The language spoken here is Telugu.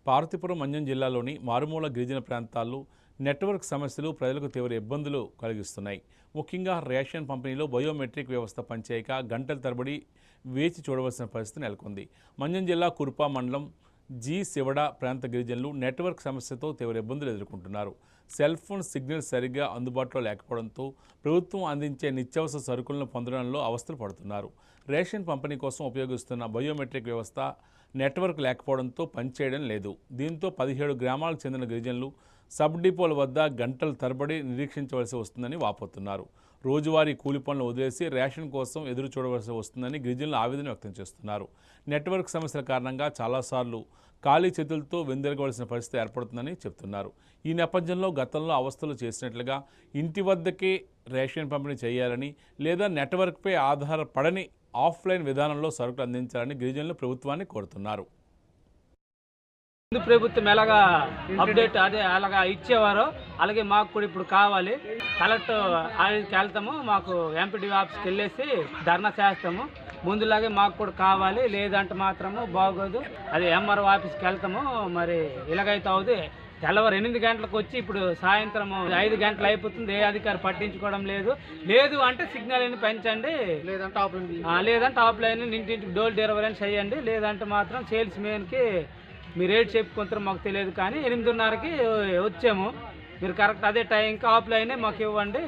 పార్వతీపురం మన్యం జిల్లాలోని మారుమూల గిరిజన ప్రాంతాల్లో నెట్వర్క్ సమస్యలు ప్రజలకు తీవ్ర ఇబ్బందులు కలిగిస్తున్నాయి. ముఖ్యంగా రేషన్ పంపిణీలో బయోమెట్రిక్ వ్యవస్థ పనిచేయక గంటల తరబడి వేచి చూడవలసిన పరిస్థితి నెలకొంది. మన్యం జిల్లా కుర్పా మండలం జి శివడ ప్రాంత గిరిజనులు నెట్వర్క్ సమస్యతో తీవ్ర ఇబ్బందులు ఎదుర్కొంటున్నారు. సెల్ ఫోన్ సిగ్నల్ సరిగ్గా అందుబాటులో లేకపోవడంతో ప్రభుత్వం అందించే నిత్యావసర సరుకులను పొందడంలో అవస్థలు పడుతున్నారు. రేషన్ పంపిణీ కోసం ఉపయోగిస్తున్న బయోమెట్రిక్ వ్యవస్థ నెట్వర్క్ లేకపోవడంతో పనిచేయడం లేదు. దీంతో 17 గ్రామాలకు చెందిన గిరిజనులు సబ్ డిపోల వద్ద గంటల తరబడి నిరీక్షించవలసి వస్తుందని వాపోతున్నారు. రోజువారీ కూలి పనులు వదిలేసి రేషన్ కోసం ఎదురు చూడవలసి వస్తుందని గిరిజనులు ఆవేదన వ్యక్తం చేస్తున్నారు. నెట్వర్క్ సమస్యల కారణంగా చాలాసార్లు ఖాళీ చేతులతో వెందరగవలసిన పరిస్థితి ఏర్పడుతుందని చెప్తున్నారు. ఈ నేపథ్యంలో గతంలో అవస్థలు చేసినట్లుగా ఇంటి వద్దకే రేషన్ పంపిణీ చేయాలని లేదా నెట్వర్క్పై ఆధారపడని ఆఫ్లైన్ విధానంలో సరుకులు అందించాలని గిరిజనులు ప్రభుత్వాన్ని కోరుతున్నారు. ప్రభుత్వం ఎలాగా అప్డేట్ అదే అలాగా ఇచ్చేవారో అలాగే మాకు కూడా ఇప్పుడు కావాలి. కలెక్టర్ ఆఫీస్కి వెళ్తాము, మాకు ఎంపీడీ ఆఫీస్కి వెళ్ళేసి ధర్నా చేస్తాము. ముందులాగే మాకు కూడా కావాలి, లేదంటే మాత్రము బాగోదు. అది ఎంఆర్ఓ ఆఫీస్కి వెళ్తాము. మరి ఇలాగైతే అవుతుంది. తెల్లవారు 8 గంటలకు వచ్చి ఇప్పుడు సాయంత్రం 5 గంటలు అయిపోతుంది. ఏ అధికారి పట్టించుకోవడం లేదు అంటే సిగ్నల్ అని పెంచండి, లేదంటే ఆఫ్లైన్ ఇంటింటికి డోర్ డెలివరీ చేయండి, లేదంటే మాత్రం సేల్స్ మెన్కి మీరు రేట్ చెప్పుకుంటారో మాకు తెలియదు. కానీ 8:30కి వచ్చాము, మీరు కరెక్ట్ అదే టైంకి ఆఫ్లైనే మాకు ఇవ్వండి.